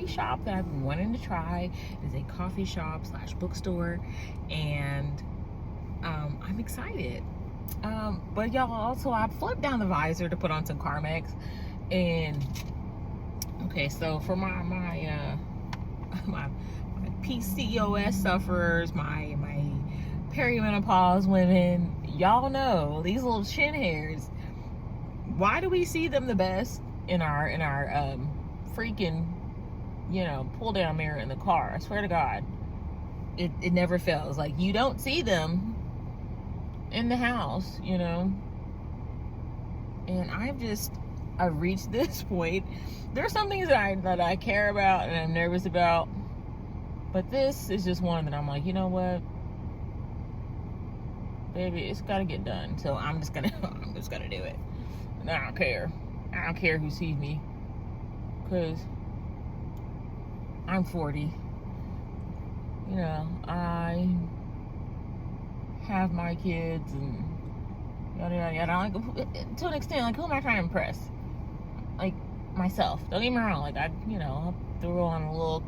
coffee shop that I've been wanting to try. It's a coffee shop slash bookstore, and I'm excited. But y'all, also I flipped down the visor to put on some Carmex, and okay, so for my PCOS sufferers, my perimenopause women, y'all know these little chin hairs. Why do we see them the best in our freaking, you know, pull down mirror in the car? I swear to God, it never fails. Like, you don't see them in the house, you know. And I've reached this point. There's some things that I care about and I'm nervous about, but this is just one that I'm like, you know what, baby, it's got to get done. So I'm just gonna do it. And I don't care who sees me, because I'm 40. You know, I have my kids and yada yada yada. Like, to an extent, like, who am I trying to impress? Like, myself. Don't get me wrong. Like, I'll throw on a little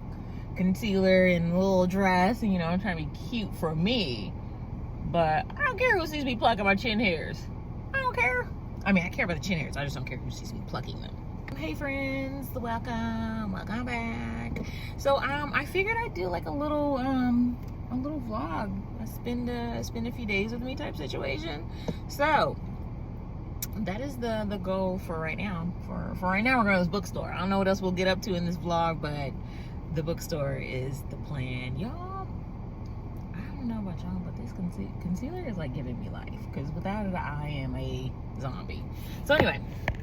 concealer and a little dress, and, you know, I'm trying to be cute for me. But I don't care who sees me plucking my chin hairs. I don't care. I mean, I care about the chin hairs. I just don't care who sees me plucking them. Hey friends, welcome back. So I figured I'd do like a little vlog, spend a few days with me type situation. So that is the goal for right now. For right now, we're going to this bookstore. I don't know what else we'll get up to in this vlog, but the bookstore is the plan. Y'all, I don't know about y'all, but this concealer is like giving me life, because without it, I am a zombie. So anyway,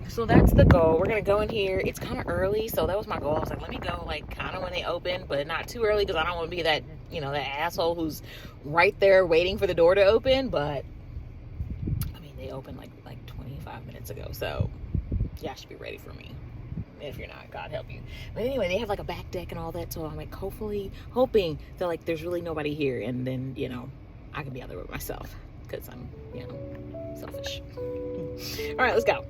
so that's the goal. We're gonna go in here. It's kind of early, so that was my goal. I was like, let me go like kind of when they open, but not too early, because I don't want to be that, you know, that asshole who's right there waiting for the door to open. But I mean, they opened like 25 minutes ago, so y'all should be ready for me. If you're not, God help you. But anyway, they have like a back deck and all that, so I'm like hoping that like there's really nobody here, and then, you know, I can be out there with myself, because I'm, you know, selfish. All right, let's go.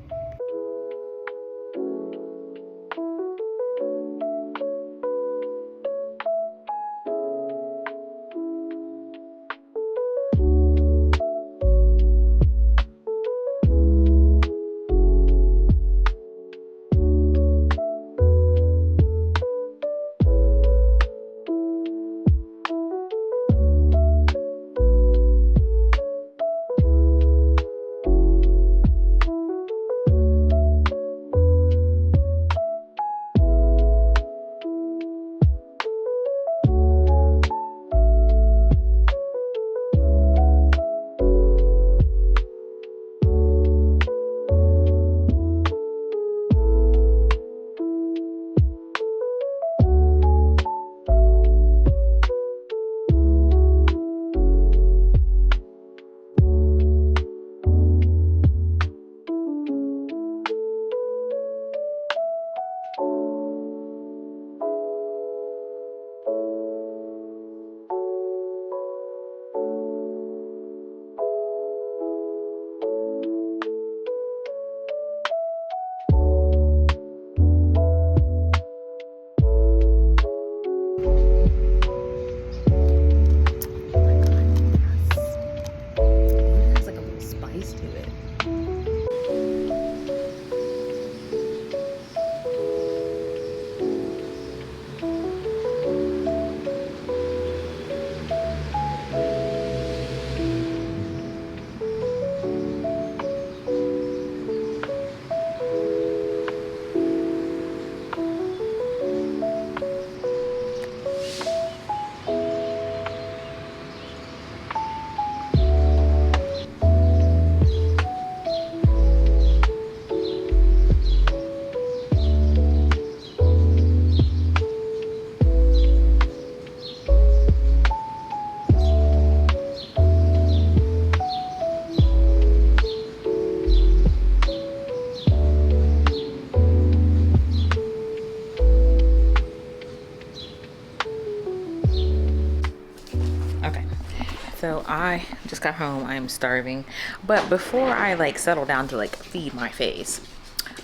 So I just got home. I am starving. But before I like settle down to like feed my face,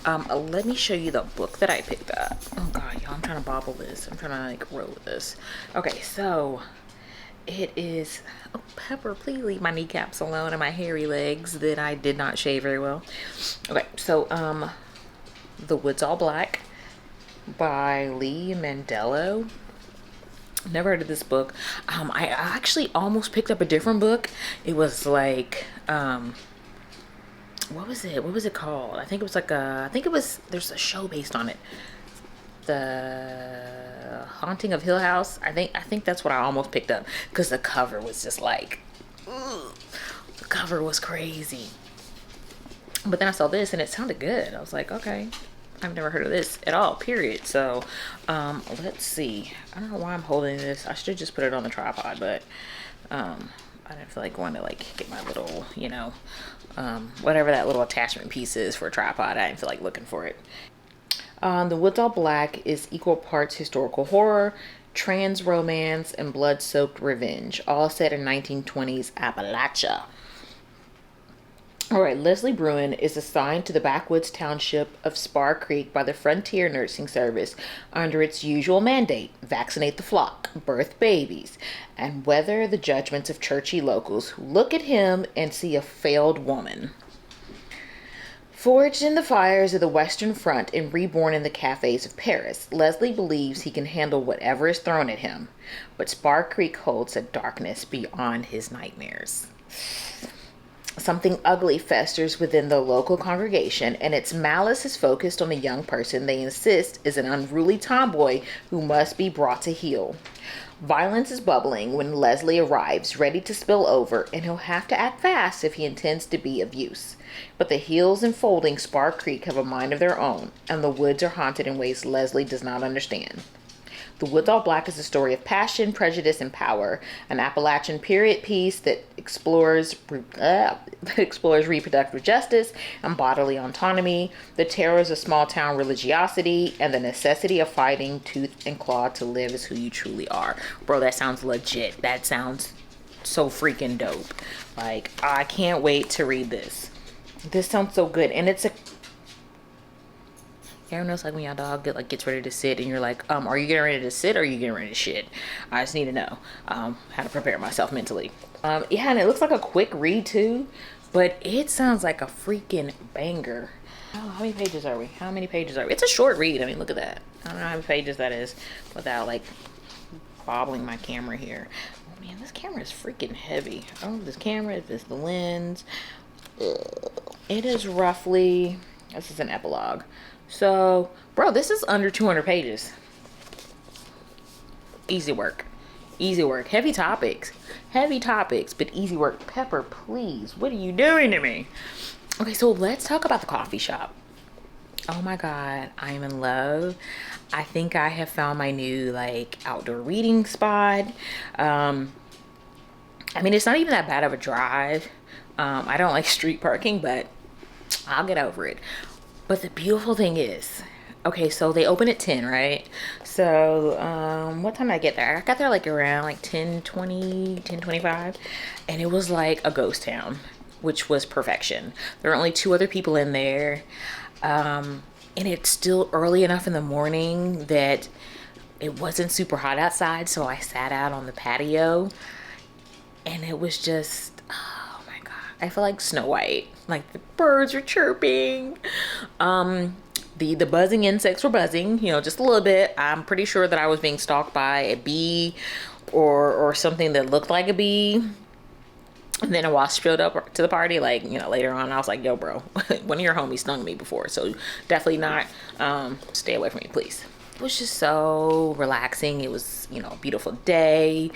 let me show you the book that I picked up. Oh God, y'all, I'm trying trying to bobble this. I'm trying to like roll with this. Okay, so it is, oh, Pepper, please leave my kneecaps alone and my hairy legs that I did not shave very well. Okay, so The Woods All Black by Lee Mandello. Never heard of this book. I actually almost picked up a different book. It was like, what was it called? I think it was like there's a show based on it. The Haunting of Hill House. I think that's what I almost picked up, because the cover was just like, ugh, the cover was crazy. But then I saw this and it sounded good. I was like, okay, I've never heard of this at all, period. So let's see. I don't know why I'm holding this. I should just put it on the tripod, but I didn't feel like going to like get my little, you know, whatever that little attachment piece is for a tripod. I didn't feel like looking for it. The Woods All Black is equal parts historical horror, trans romance, and blood-soaked revenge, all set in 1920s Appalachia. All right, Leslie Bruin is assigned to the backwoods township of Spar Creek by the Frontier Nursing Service under its usual mandate: vaccinate the flock, birth babies, and weather the judgments of churchy locals who look at him and see a failed woman. Forged in the fires of the Western Front and reborn in the cafes of Paris, Leslie believes he can handle whatever is thrown at him, but Spar Creek holds a darkness beyond his nightmares. Something ugly festers within the local congregation, and its malice is focused on a young person they insist is an unruly tomboy who must be brought to heel. Violence is bubbling when Leslie arrives, ready to spill over, and he'll have to act fast if he intends to be of use. But the hills enfolding Spar Creek have a mind of their own, and the woods are haunted in ways Leslie does not understand. The Woods All Black is a story of passion, prejudice, and power, an Appalachian period piece that explores reproductive justice and bodily autonomy, the terrors of small-town religiosity, and the necessity of fighting tooth and claw to live as who you truly are. Bro, that sounds legit. That sounds so freaking dope. Like, I can't wait to read this. This sounds so good, and it's a... You ever notice like when your dog gets ready to sit and you're like, are you getting ready to sit or are you getting ready to shit? I just need to know how to prepare myself mentally. Yeah, and it looks like a quick read too, but it sounds like a freaking banger. Oh, how many pages are we? It's a short read. I mean, look at that. I don't know how many pages that is without like bobbling my camera here. Oh man, this camera is freaking heavy. I don't know if this camera, if it's the lens. It is roughly, this is an epilogue. So, bro, this is under 200 pages. Easy work. Easy work. Heavy topics, but easy work. Pepper, please. What are you doing to me? Okay, so let's talk about the coffee shop. Oh my God, I am in love. I think I have found my new like outdoor reading spot. I mean, it's not even that bad of a drive. I don't like street parking, but I'll get over it. But the beautiful thing is, okay, so they open at 10, right? So, what time did I get there? I got there like around like 10:20, 10:25, and it was like a ghost town, which was perfection. There were only 2 other people in there, and it's still early enough in the morning that it wasn't super hot outside, so I sat out on the patio, and it was just, oh my God, I feel like Snow White. Like the birds are chirping. The buzzing insects were buzzing, you know, just a little bit. I'm pretty sure that I was being stalked by a bee or something that looked like a bee. And then a wasp showed up to the party, like, you know, later on. I was like, yo, bro, one of your homies stung me before, so definitely not. Stay away from me, please. It was just so relaxing. It was, you know, a beautiful day.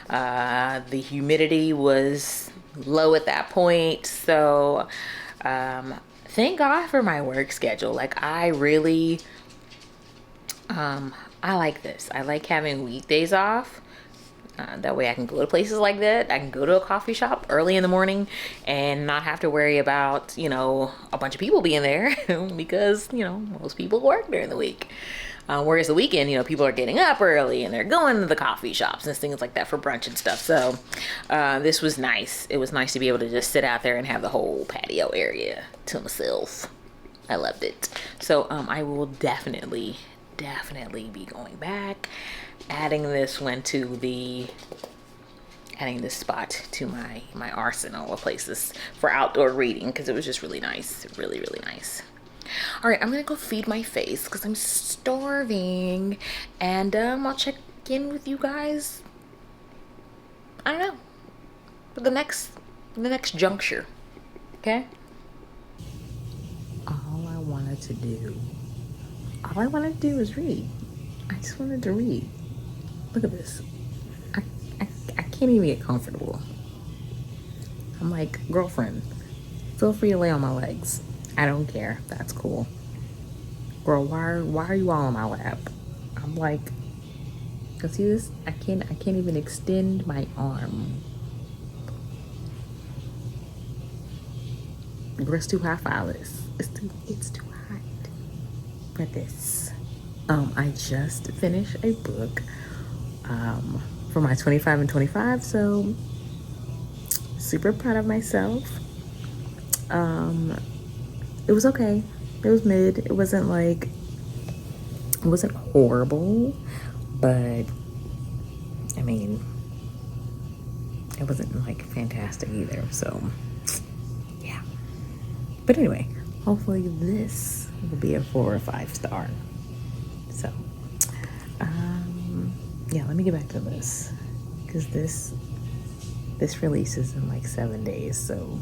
The humidity was low at that point, so thank God for my work schedule. Like, I really I like this. I like having weekdays off. That way I can go to places like that. I can go to a coffee shop early in the morning and not have to worry about, you know, a bunch of people being there because, you know, most people work during the week. Whereas the weekend, you know, people are getting up early and they're going to the coffee shops and things like that for brunch and stuff. So this was nice. It was nice to be able to just sit out there and have the whole patio area to myself. I loved it. So I will definitely definitely be going back, adding this one to the adding this spot to my arsenal of places for outdoor reading because it was just really nice, really nice. All right, I'm gonna go feed my face because I'm starving, and I'll check in with you guys. I don't know, for the next juncture. Okay. All I wanted to do, all I wanted to do was read. I just wanted to read. Look at this. I, I, I can't even get comfortable. I'm like, girlfriend, feel free to lay on my legs. I don't care. That's cool. Girl, why are you all on my lap? I'm like, cause see this? I can't even extend my arm. Girl, it's too hot for this. It's too hot for this. I just finished a book for my 25 and 25, so super proud of myself. Um, it was okay. It was mid. It wasn't horrible, but I mean, it wasn't like fantastic either. So yeah. But anyway, hopefully this will be a 4 or 5 star. So yeah, let me get back to this because this releases in like 7 days, so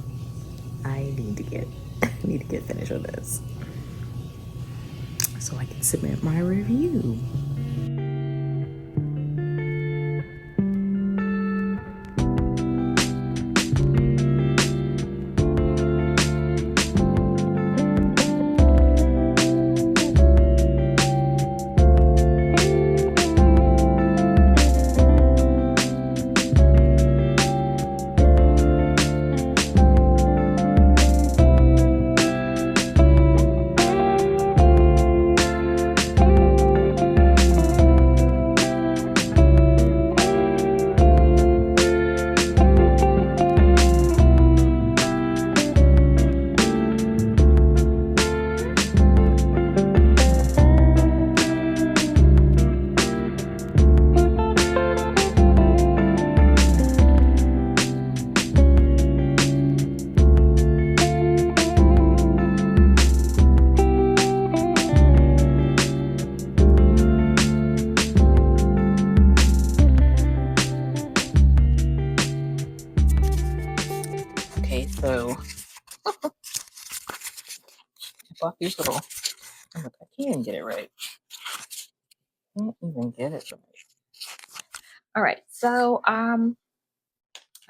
I need to get need to get finished with this so I can submit my review. Okay, so bought these little. Oh, I can't even get it right. Can't even get it right. All right, so I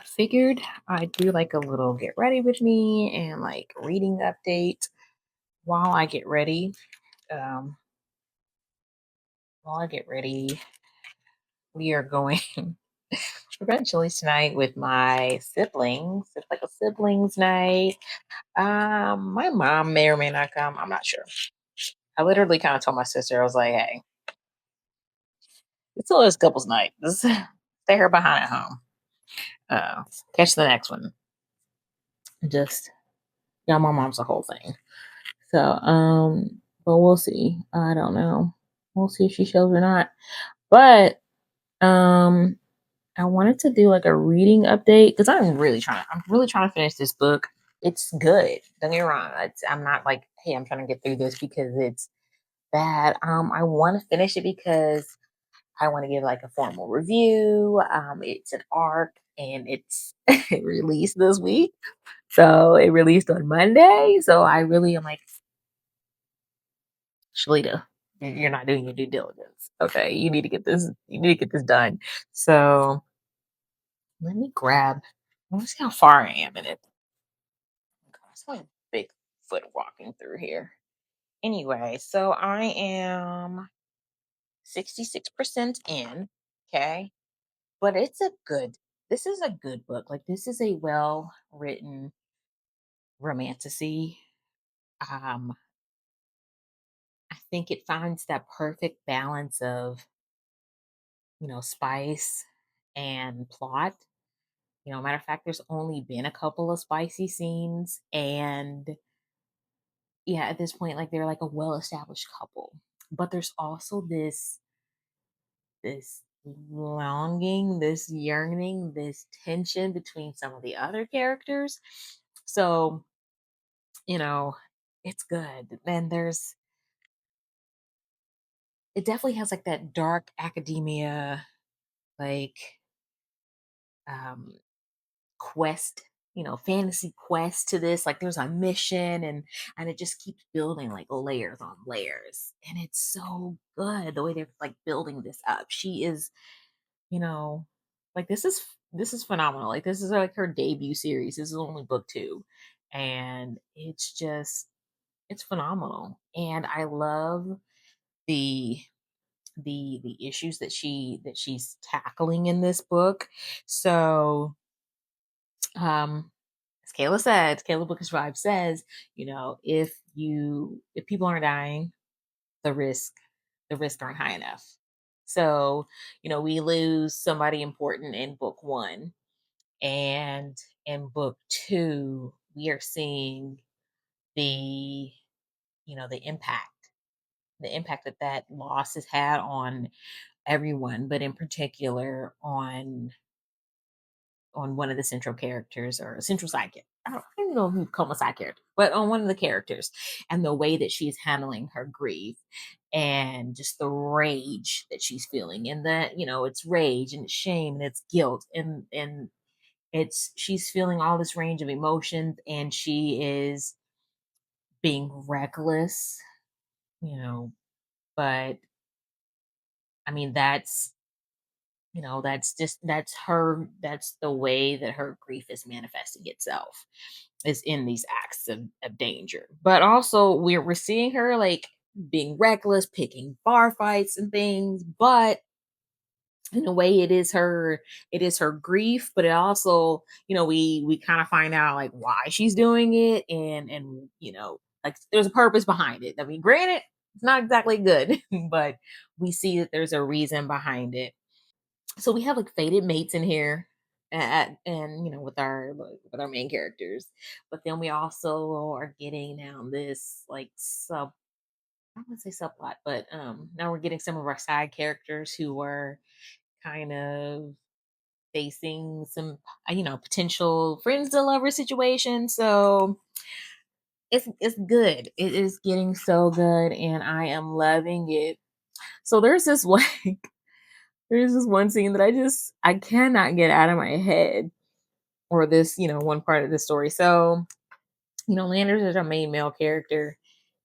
figured I'd do like a little get ready with me and like reading update while I get ready. Um, while I get ready, we are going eventually tonight with my siblings. It's like a siblings night. My mom may or may not come. I'm not sure. I literally kind of told my sister, I was like, hey, it's a little couples night. Just stay her behind at home. Uh, Catch the next one. Just yeah, my mom's a whole thing. So but we'll see. I don't know. We'll see if she shows or not. But um I wanted to do like a reading update because I'm really trying to finish this book. It's good. Don't get me wrong. I'm not like, hey, I'm trying to get through this because it's bad. I want to finish it because I want to give like a formal review. It's an arc and it's it released this week. So it released on Monday. So I really am like, Shalita, you're not doing your due diligence. Okay. You need to get this done. So let me grab, let me see how far I am in it. It's my big foot walking through here. Anyway, so I am 66% in. Okay. But this is a good book. Like, this is a well written romantasy. Um, I think it finds that perfect balance of, spice and plot. Matter of fact, there's only been a couple of spicy scenes, and yeah, at this point, like they're like a well established couple. but there's also this longing, this yearning, this tension between some of the other characters. So, you know, it's good. And it definitely has like that dark academia, like, um, quest, fantasy quest to this. Like there's a mission, and it just keeps building like layers on layers. And it's so good the way they're like building this up. She is, you know, like this is phenomenal. Like this is like her debut series. This is only book two. And it's phenomenal. And I love the the issues that she's tackling in this book. So as Kayla Bookish Vibe says, if people aren't dying, the risk the risk aren't high enough. So, we lose somebody important in book one, and in book two, we are seeing the the impact that that loss has had on everyone, but in particular on one of the central characters, or a central side character. I don't know who call him a side character, but on one of the characters, and the way that she's handling her grief, and just the rage that she's feeling, and that it's rage and it's shame and it's guilt, and it's she's feeling all this range of emotions, and she is being reckless, you know. But I mean, that's the way that her grief is manifesting itself, is in these acts of danger. But also we're seeing her like being reckless, picking bar fights and things, but in a way it is her grief. But it also, we kind of find out like why she's doing it, and like there's a purpose behind it. I mean, granted, it's not exactly good, but we see that there's a reason behind it. So we have like fated mates in here, and with our main characters. But then we also are getting now this like sub I wouldn't say subplot, but now we're getting some of our side characters who are kind of facing some potential friends to lover situation. So it's good. It is getting so good, and I am loving it. So there's this one scene that I cannot get out of my head, or this, one part of the story. So, Landers is our main male character,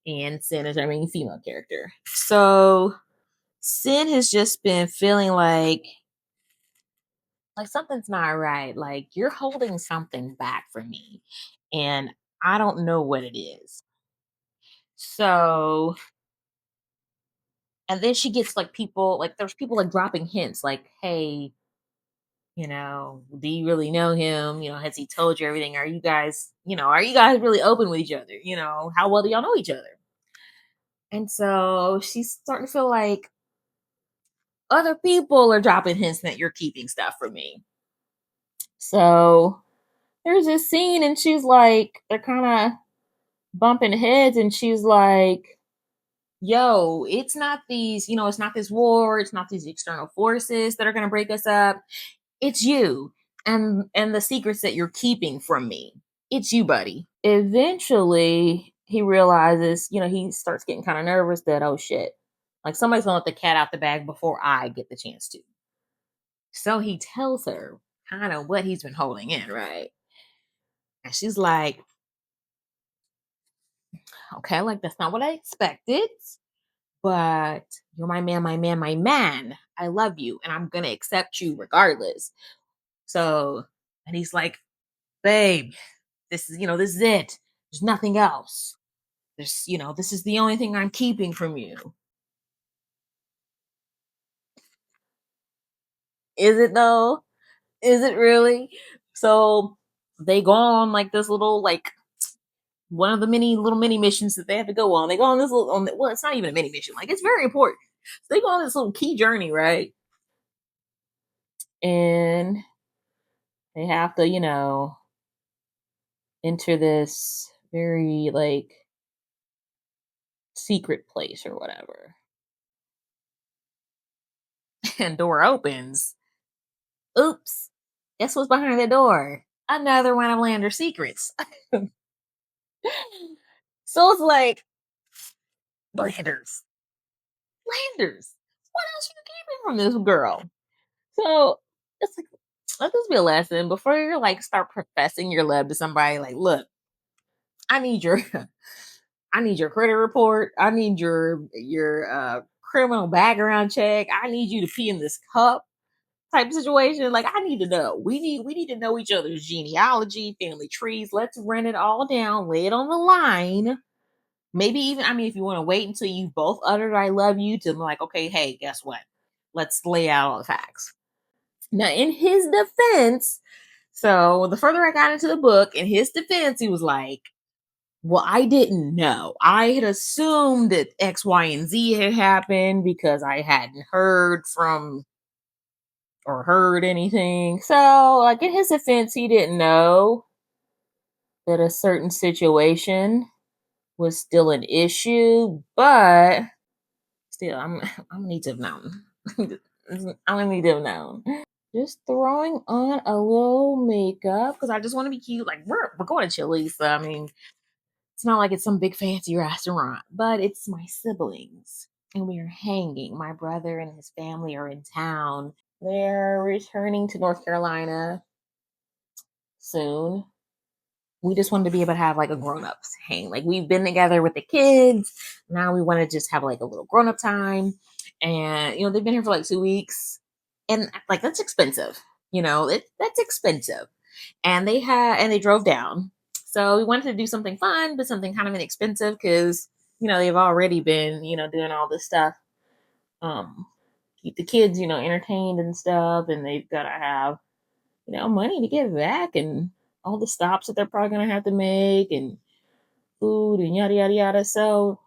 and Sin is our main female character. So Sin has just been feeling like something's not right. Like you're holding something back from me, and I don't know what it is. So, and then she gets like people, like there's people like dropping hints like, hey, do you really know him? Has he told you everything? Are you guys really open with each other? How well do y'all know each other? And so she's starting to feel like other people are dropping hints that you're keeping stuff from me. So there's this scene, and she's like, they're kind of bumping heads, and she's like, yo, it's not this war, it's not these external forces that are going to break us up. It's you, and the secrets that you're keeping from me. It's you, buddy. Eventually he realizes, he starts getting kind of nervous that, oh shit, like somebody's gonna let the cat out the bag before I get the chance to. So he tells her kind of what he's been holding in, right? And she's like, okay, like that's not what I expected, but you're my man, my man, my man. I love you, and I'm gonna accept you regardless. So, and he's like, babe, this is it. There's nothing else. This is the only thing I'm keeping from you. Is it though? Is it really? So they go on like this little, like, one of the many little mini missions that they have to go on. They go on this little well, it's not even a mini mission. Like, it's very important. So they go on this little key journey, right? And they have to, enter this very like secret place or whatever. and door opens. Oops. Guess what's behind the door? Another one of Lander's secrets. So it's like, Landers. Landers. What else you keeping from this girl? So it's like, let this be a lesson before you like start professing your love to somebody. Like, look, I need your I need your credit report. I need your criminal background check. I need you to pee in this cup type of situation. Like I need to know. We need to know each other's genealogy, family trees. Let's run it all down, lay it on the line. Maybe even I mean if you want to wait until you both uttered I love you to like, okay, hey, guess what? Let's lay out all the facts. Now in his defense, so the further I got into the book, in his defense, he was like, well, I didn't know. I had assumed that X, Y, and Z had happened because I hadn't heard from or heard anything. So, like in his defense, he didn't know that a certain situation was still an issue, but still, I'm gonna need to have known. I'm gonna need to have known. Just throwing on a little makeup because I just want to be cute. Like we're going to Chili's, so I mean, it's not like it's some big fancy restaurant, but it's my siblings. And we are hanging. My brother and his family are in town. They're returning to North Carolina soon. We just wanted to be able to have like a grown ups hang. Like we've been together with the kids. Now we want to just have like a little grown up time. And you know, they've been here for like 2 weeks. And like that's expensive. You know, that's expensive. And they drove down. So we wanted to do something fun, but something kind of inexpensive because you know they've already been doing all this stuff. Keep the kids entertained and stuff, and they've got to have money to give back and all the stops that they're probably gonna have to make and food and yada yada yada. So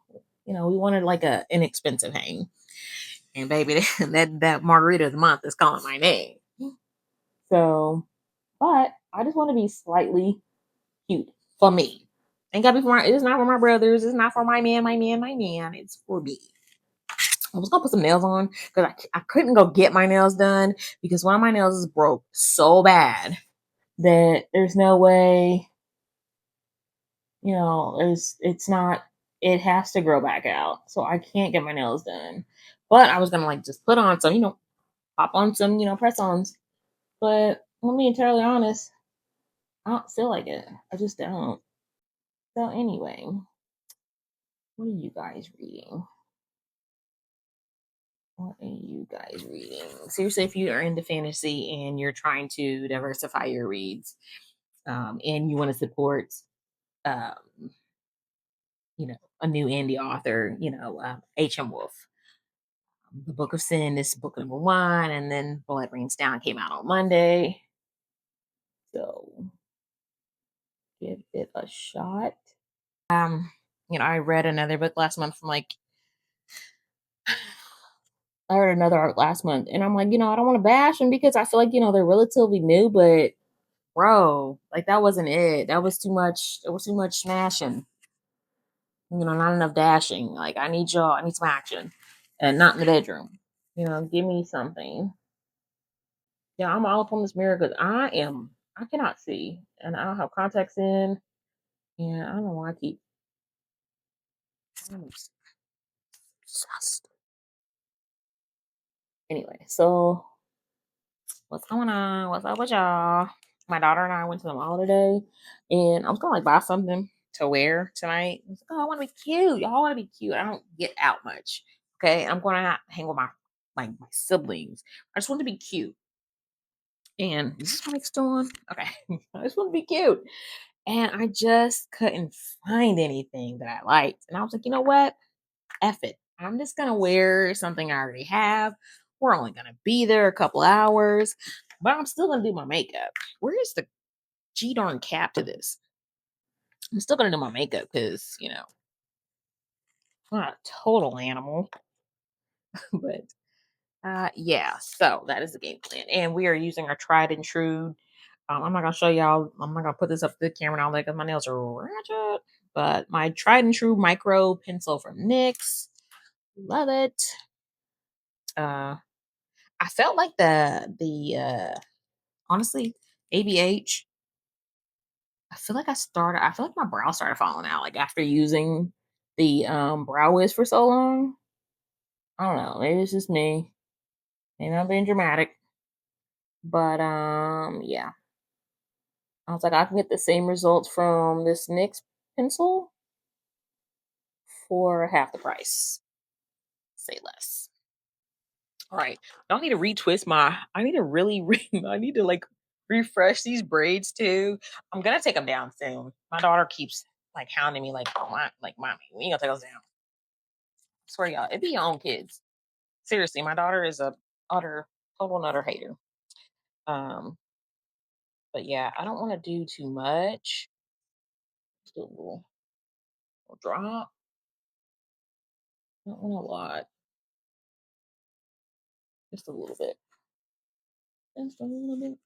we wanted like a inexpensive hang, and baby, that margarita of the month is calling my name. So, but I just want to be slightly cute for me. Ain't gotta be for my. It's not for my brothers. It's not for my man, my man, my man. It's for me. I was gonna put some nails on because I couldn't go get my nails done because one of my nails is broke so bad that there's no way. It's not. It has to grow back out, so I can't get my nails done. But I was gonna like just put on some, pop on some, press ons. But let me be entirely honest, I don't feel like it. I just don't. So anyway, what are you guys reading? What are you guys reading? Seriously, if you are into fantasy and you're trying to diversify your reads, and you want to support, um, a new indie author, H.M. Wolf. The Book of Sin is book number one, and then Blood Rains Down came out on Monday. So give it a shot. I read another book last month from like I read another art last month, and I'm like, I don't want to bash them because I feel like they're relatively new, but bro, like that wasn't it. That was too much. It was too much smashing. Not enough dashing. Like I need y'all. I need some action, and not in the bedroom. Give me something. Yeah, I'm all up on this mirror because I cannot see, and I don't have contacts in, and I don't know why I keep. I'm obsessed. Anyway, so what's going on? What's up with y'all? My daughter and I went to the mall today, and I was gonna like buy something to wear tonight. I was like, oh, I want to be cute. Y'all want to be cute. I don't get out much. Okay, I'm gonna hang with my siblings. I just want to be cute. And is this mic still on? Okay, I just want to be cute. And I just couldn't find anything that I liked. And I was like, you know what? F it. I'm just gonna wear something I already have. We're only gonna be there a couple hours, but I'm still gonna do my makeup. Where is the G darn cap to this? I'm still gonna do my makeup because I'm not a total animal. But yeah, so that is the game plan. And we are using our tried and true. I'm not gonna show y'all, I'm not gonna put this up to the camera and all that because my nails are ratchet. But my tried and true micro pencil from NYX. Love it. I felt like honestly, ABH, I feel like my brow started falling out, like, after using the, Brow Wiz for so long. I don't know, maybe it's just me. Maybe I'm being dramatic, but, yeah. I was like, I can get the same results from this NYX pencil for half the price. Say less. All right. I need to retwist I need to really, I need to like refresh these braids too. I'm going to take them down soon. My daughter keeps like hounding me, like, oh, mommy, we ain't gonna take those down. I swear, y'all, it be your own kids. Seriously, my daughter is a total nutter hater. But yeah, I don't want to do too much. Just do a little drop. I don't want a lot. Just a little bit. Just a little bit.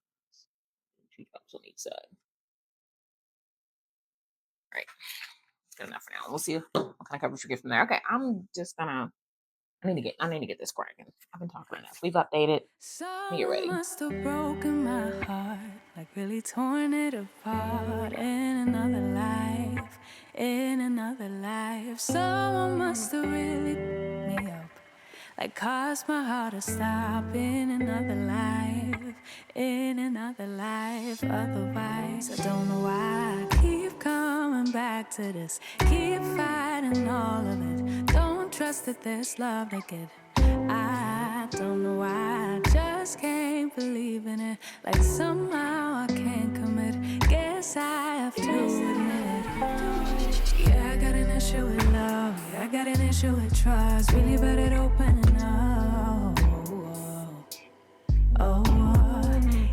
2 drops on each side. All right. That's good enough for now. We'll see what kind of coverage we get from there. Okay, I'm just gonna I need to get this cracking. I've been talking enough. We've updated. Get ready. Must have broken my heart, like really torn it apart in another life, in another life. Someone must have really picked me up, like caused my heart to stop in another life, in another life. Otherwise, I don't know why I keep coming back to this, keep fighting all of it. Don't trust that there's love that could. I don't know why I just can't believe in it. Like somehow I can't commit. Guess I have to admit. Yeah, I got an issue with love. Yeah, I got an issue with trust. Really bad at opening up.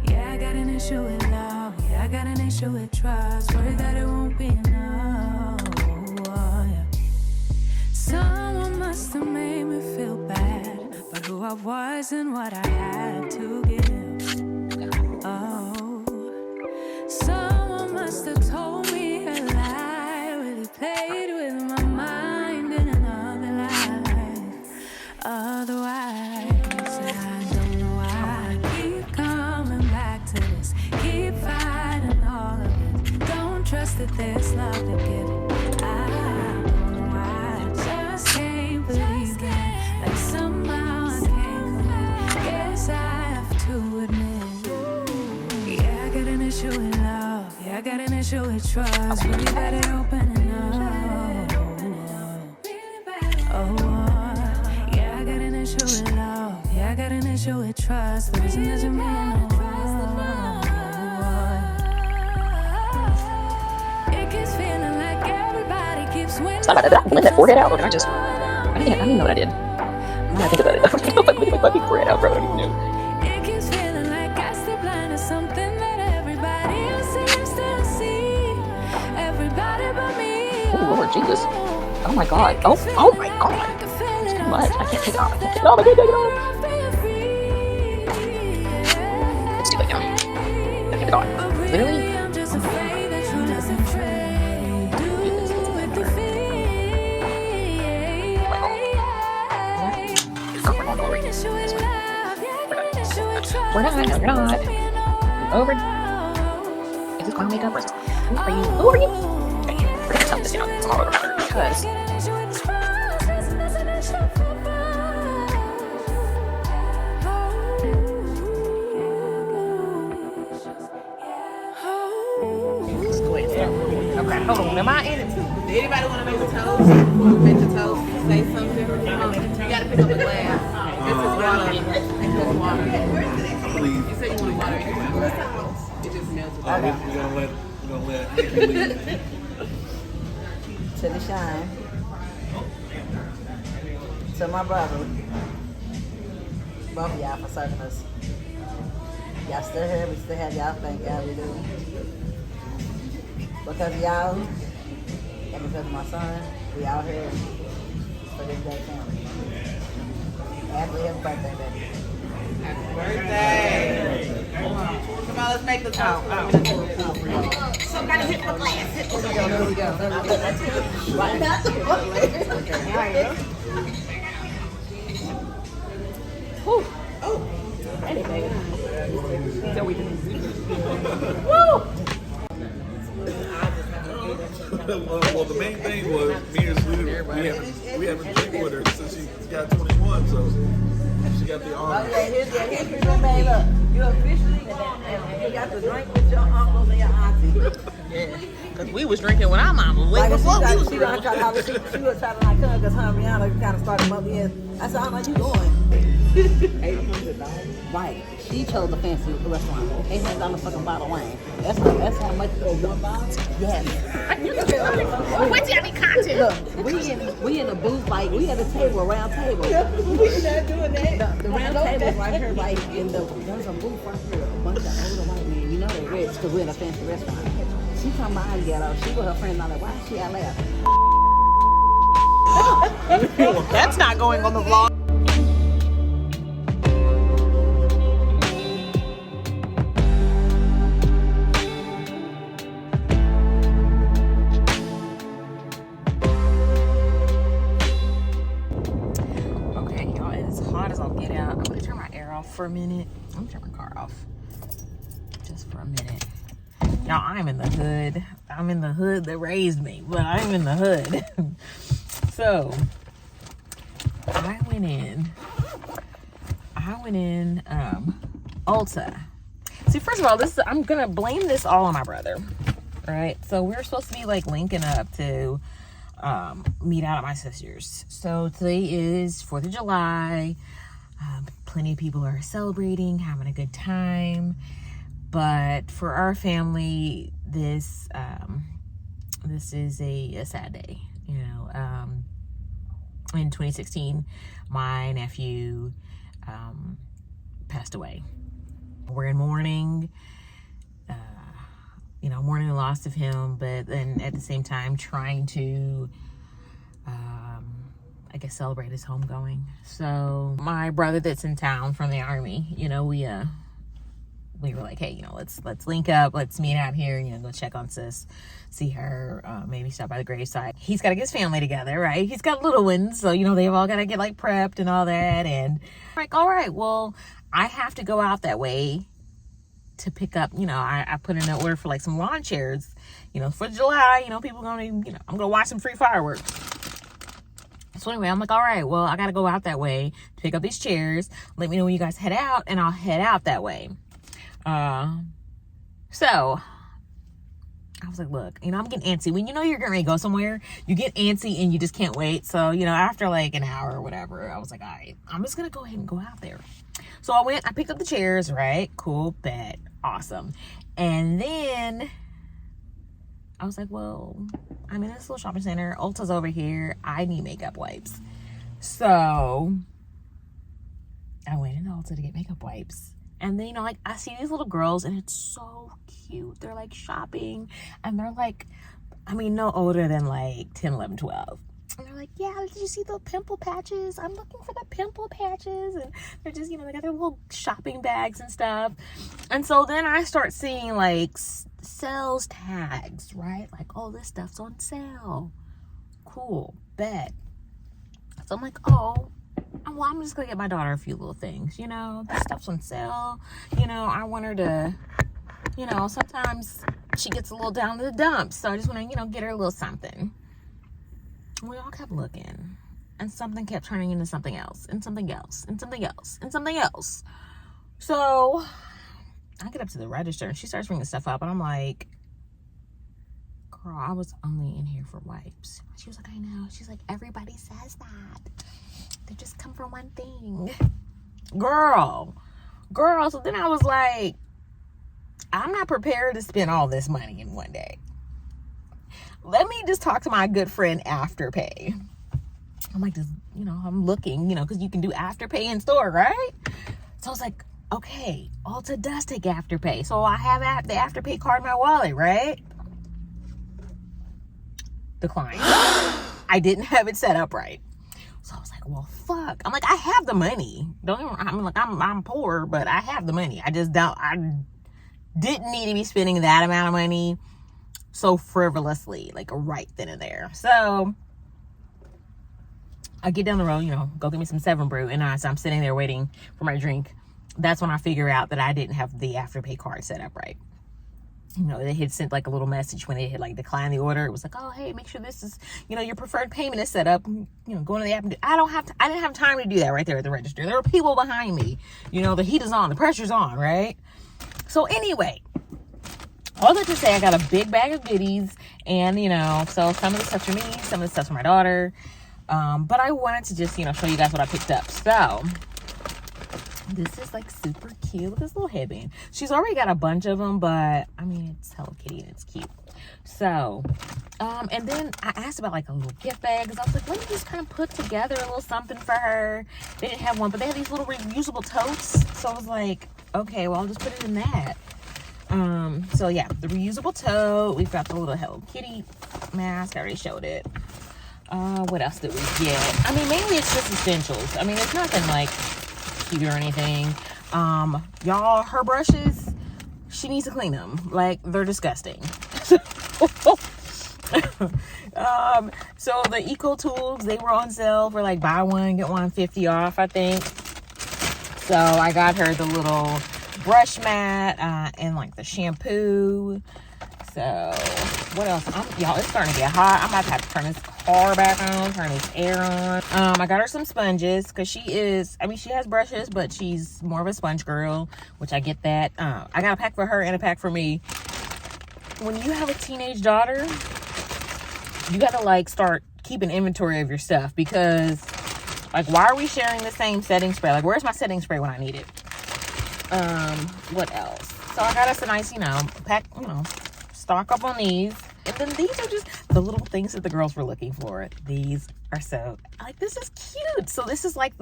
Yeah, I got an issue with love. Yeah, I got an issue with trust. Worry that it won't be enough. Yeah. Someone must have made me feel bad about who I was and what I had to give. Oh, someone must have told me a lie, really played with my mind in another life. Otherwise, I don't know why I keep coming back to this, keep fighting all of it. Don't trust that there's love to give. Issue with love, yeah, I got an issue with trust. Really bad at opening up. Yeah, I got an issue with love. Yeah, I got an issue with trust. But isn't that me? It keeps feeling like everybody keeps winning. It's not bad. Did I blend that forehead out, or did I didn't even know what I did. I think about it. I don't know if I big forehead out, bro. I don't even know. Oh Lord Jesus! Oh my God! Oh my God! It's too much. I can't take it off. I can't take it off. I can't take it off. It's too late now. I can't take it off. Literally. We're not. No, you're not. You're over. Is this clown makeup or is this? Who are you? Who are you? We're gonna tell this, it's all over her because okay, hold on. Am I in it too? Anybody want to make the toast? Make the toast. Say something. You gotta pick up a glass. This is water. Please. You said you want water. It just melted. We're gonna let it leave. To the shine. To my brother. Both of y'all for serving us. Y'all still here, we still have y'all, thank y'all, we do. Because of y'all, and because of my son, we out here for this day family. Happy birthday, baby. Happy birthday. Come on, let's make the toast. Somebody hit the glass. Here we go. Oh. Anyway, so we just Well, the main thing was me and Sweetie, we haven't drank with her since she got 21, so she got the honor. Oh, yeah, here's your history, baby. Look, you officially, you got to drink with your uncles and your auntie. Yeah, because we was drinking with our mama way Like before we was she grown. was trying to like her because her and Rihanna kind of started bumping heads. I said, how much you going? $800. Right. She chose a fancy restaurant. $800 fucking bottle of wine. That's how much for one bottle? Yes. What's any content? Look, we in a booth, like, we at a table, a round table. we not doing that. The round table right here, like, in there's a booth right here. A bunch of older white men. You know they're rich because we're in a fancy restaurant. She come by and get out. She with her friend, I'm like, why is she out there? That's not going on the vlog. Okay, y'all, it is hot as I'll get out. I'm gonna turn my air off for a minute. I'm gonna turn my car off just for a minute. Y'all, I'm in the hood. I'm in the hood that raised me, but I'm in the hood. So, I went in Ulta. See, first of all, I'm gonna blame this all on my brother, right? So we're supposed to be like linking up to meet out at my sister's. So today is 4th of July. Plenty of people are celebrating, having a good time. But for our family, this is a sad day. You know, in 2016, my nephew passed away. We're in mourning, mourning the loss of him, but then at the same time trying to, I guess, celebrate his homegoing. So my brother that's in town from the army, we were like, hey, let's link up, let's meet out here, go check on sis, see her, maybe stop by the gravesite. He's got to get his family together, right? He's got little ones, so they've all got to get like prepped and all that. And I'm like, all right, well, I have to go out that way to pick up, I put in an order for like some lawn chairs, for July, people I'm gonna watch some free fireworks. So anyway, I'm like, all right, well, I gotta go out that way to pick up these chairs. Let me know when you guys head out, and I'll head out that way. So I was like, look, I'm getting antsy. When you're getting ready to go somewhere, you get antsy and you just can't wait. So, after like an hour or whatever, I was like, all right, I'm just going to go ahead and go out there. So I picked up the chairs, right? Cool, bet, awesome. And then I was like, well, I'm in this little shopping center. Ulta's over here. I need makeup wipes. So I went into Ulta to get makeup wipes. And then, I see these little girls, and it's so cute. They're, like, shopping, and they're, like, no older than, like, 10, 11, 12. And they're like, yeah, did you see the pimple patches? I'm looking for the pimple patches. And they're just, they got their little shopping bags and stuff. And so then I start seeing, like, sales tags, right? Like, oh, this stuff's on sale. Cool, bet. So I'm like, oh, well, I'm just gonna get my daughter a few little things, this stuff's on sale. I want her to, sometimes she gets a little down to the dumps, so I just want to, get her a little something. We all kept looking, and something kept turning into something else, and something else, and something else, and something else. So I get up to the register, and she starts bringing stuff up, and I'm like, girl, I was only in here for wipes. She was like, I know. She's like, everybody says that. They just come for one thing. Girl. So then I was like, I'm not prepared to spend all this money in one day. Let me just talk to my good friend Afterpay. I'm like, I'm looking, because you can do Afterpay in store, right? So I was like, okay, Ulta does take Afterpay. So I have the Afterpay card in my wallet, right? Decline. I didn't have it set up right. So I was like, well, fuck. I'm like, I have the money. I'm poor, but I have the money. I didn't need to be spending that amount of money so frivolously, like right then and there. So I get down the road, go get me some 7 Brew. And as I'm sitting there waiting for my drink, that's when I figure out that I didn't have the Afterpay card set up right. You know, they had sent like a little message when they had like declined the order. It was like, oh, hey, make sure this is, you know, your preferred payment is set up. You know, go into the app and I didn't have time to do that right there at the register. There were people behind me. You know, the heat is on, the pressure's on, right? So anyway, all that to say, I got a big bag of goodies, and you know, so some of the stuff's for me, some of the stuff's for my daughter. But I wanted to just, you know, show you guys what I picked up. So this is like super cute. Look at this little headband. She's already got a bunch of them, but I mean, it's Hello Kitty and it's cute. So, and then I asked about like a little gift bag, because I was like, let me just kind of put together a little something for her. They didn't have one, but they had these little reusable totes. So I was like, okay, well, I'll just put it in that. So yeah, the reusable tote. We've got the little Hello Kitty mask. I already showed it. What else did we get? I mean, mainly it's just essentials. I mean, it's nothing like cute or anything. Y'all, her brushes, she needs to clean them. Like, they're disgusting. So the Eco Tools, they were on sale for like buy one get one 50 off, I think. So I got her the little brush mat and like the shampoo. So what else? Y'all, it's starting to get hot. I'm about to have to turn this car back on, turn this air on. I got her some sponges, because she has brushes, but she's more of a sponge girl, which I get that. I got a pack for her and a pack for me. When you have a teenage daughter, you gotta like start keeping inventory of your stuff, because like, why are we sharing the same setting spray? Like, where's my setting spray when I need it? What else? So I got us a nice, you know, pack, you know, stock up on these. And then these are just the little things that the girls were looking for. These are so, like, this is cute. So this is like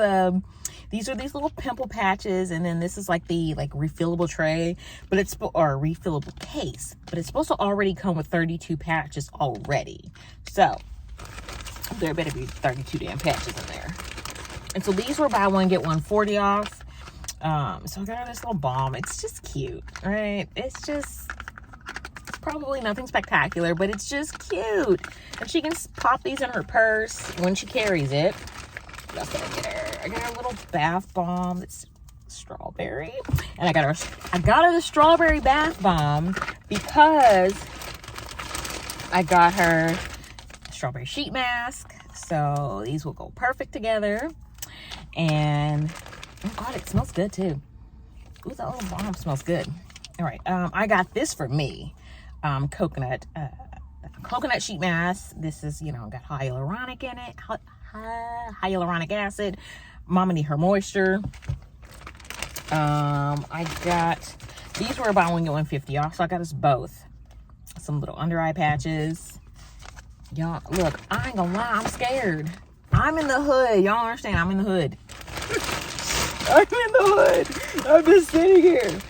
these are these little pimple patches, and then this is like the like refillable tray, but it's, or refillable case, but it's supposed to already come with 32 patches already. So there better be 32 damn patches in there. And so these were buy one get one 40 off. So I got her this little balm. It's just cute, right? It's probably nothing spectacular, but it's just cute. And she can pop these in her purse when she carries it. What else did I get her? I got her a little bath bomb. It's strawberry. And I got her the strawberry bath bomb because I got her a strawberry sheet mask. So these will go perfect together. And oh God, it smells good too. Ooh, that little bomb smells good. All right, I got this for me. Coconut sheet mask. This is, you know, got hyaluronic in it. Hyaluronic acid. Mama need her moisture. I got, these were about one get 150 off, so I got us both some little under eye patches. Y'all, look, I ain't gonna lie, I'm scared. I'm in the hood. Y'all understand? I'm in the hood. I'm in the hood. I'm just sitting here.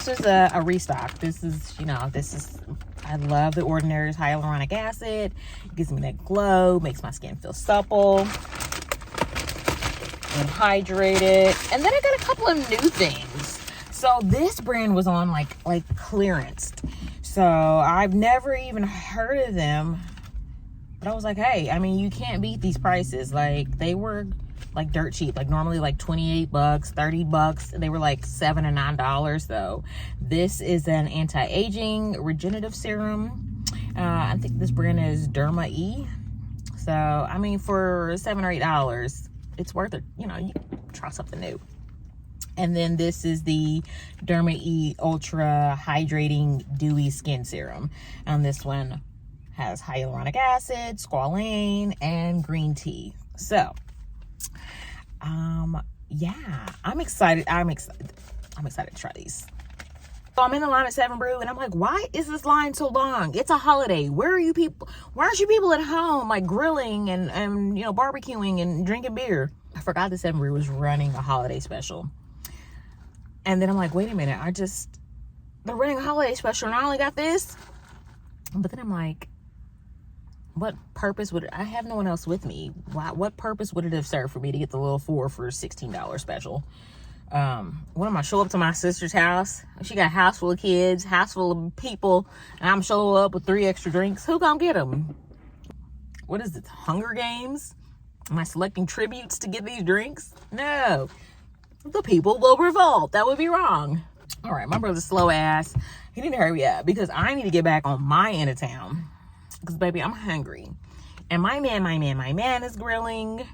This is a restock. This is, you know, I love the Ordinary's hyaluronic acid. It gives me that glow, makes my skin feel supple and hydrated. And then I got a couple of new things. So this brand was on like clearance. So I've never even heard of them. But I was like, hey, I mean, you can't beat these prices. Like, they were like dirt cheap, like normally like $28, $30. They were like $7 and $9 though. This is an anti-aging regenerative serum. I think this brand is Derma E. So I mean, for $7 or $8, it's worth it. You know, you try something new. And then this is the Derma E Ultra Hydrating Dewy Skin Serum. And this one has hyaluronic acid, squalane, and green tea. So yeah, I'm excited to try these. So I'm in the line at 7 Brew, and I'm like, why is this line so long? It's a holiday. Where are you people? Why aren't you people at home, like grilling and you know, barbecuing and drinking beer? I forgot that 7 Brew was running a holiday special. And then I'm like, wait a minute, they're running a holiday special and I only got this? But then I'm like, what purpose would I have no one else with me? What purpose would it have served for me to get the little 4 for $16 special? What am I, show up to my sister's house? She got a house full of kids, house full of people, and I'm showing up with 3 extra drinks. Who gonna get them? What is it, Hunger Games? Am I selecting tributes to get these drinks? No. the people will revolt. That would be wrong. All right, my brother's slow ass. He need to hurry up because I need to get back on my end of town. Because, baby, I'm hungry. And my man is grilling.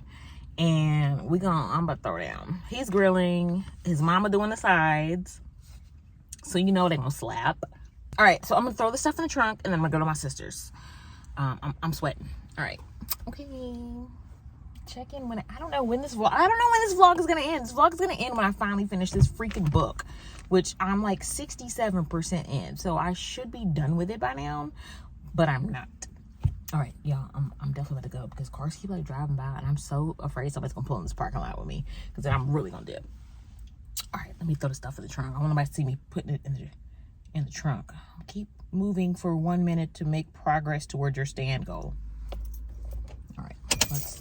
And I'm about to throw down. He's grilling. His mama doing the sides. So you know they're going to slap. All right, so I'm going to throw the stuff in the trunk. And then I'm going to go to my sister's. I'm sweating. All right. Okay. Check in when I don't know when this vlog is gonna end. This vlog is gonna end when I finally finish this freaking book, which I'm like 67% in, so I should be done with it by now, but I'm not. All right, y'all, I'm definitely about to go because cars keep like driving by, and I'm so afraid somebody's gonna pull in this parking lot with me because then I'm really gonna dip. All right, let me throw the stuff in the trunk. I want nobody to see me putting it in the trunk. Keep moving for 1 minute to make progress towards your stand goal. All right,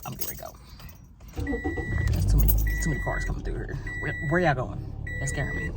I'm getting ready to go. There's too many cars coming through here. Where y'all going? That's scaring me.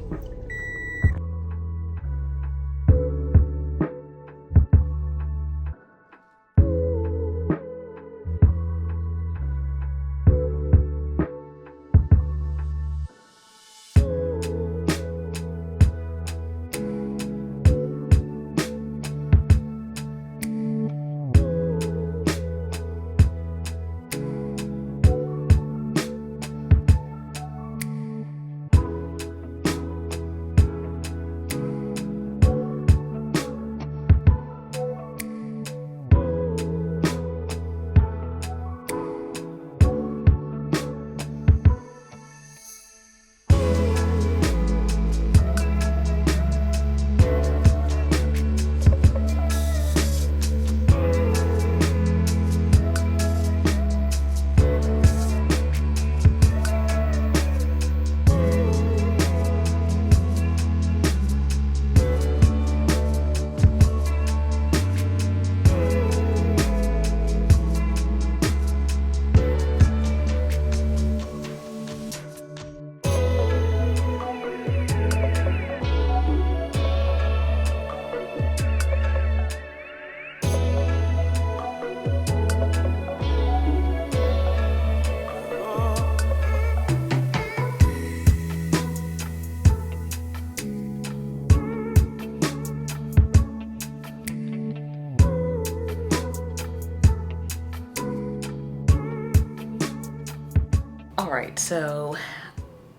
Alright, so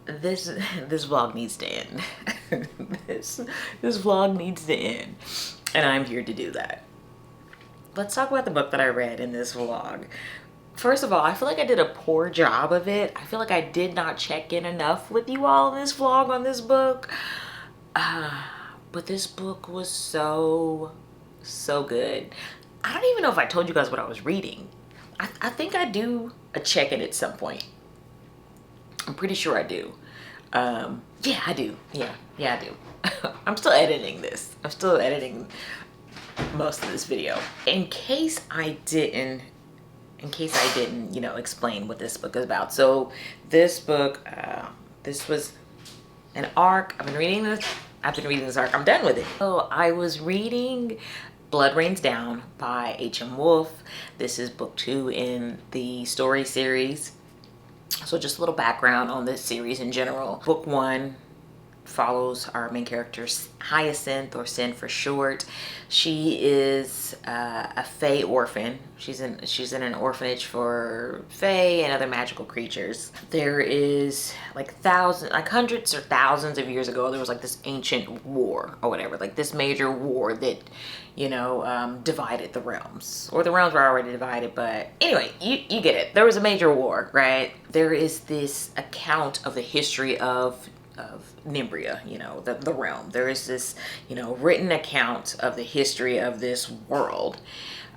this vlog needs to end. this vlog needs to end. And I'm here to do that. Let's talk about the book that I read in this vlog. First of all, I feel like I did a poor job of it. I feel like I did not check in enough with you all in this vlog on this book. But this book was so good. I don't even know if I told you guys what I was reading. I think I do a check-in at some point. I'm pretty sure I do. Yeah, I do. Yeah, I do. I'm still editing this. I'm still editing most of this video. In case I didn't, you know, explain what this book is about. So this book, this was an arc. I've been reading this arc. I'm done with it. So I was reading Blood Rains Down by H.M. Wolf. This is book 2 in the story series. So just a little background on this series in general. Book 1 follows our main character Hyacinth, or Sin for short. She is a Fae orphan. She's in an orphanage for Fae and other magical creatures. There is like hundreds or thousands of years ago, there was like this ancient war or whatever, like this major war that, you know, divided the realms, or the realms were already divided, but anyway, you get it. There was a major war, right? There is this account of the history of Nimbria, you know, the realm. There is this, you know, written account of the history of this world.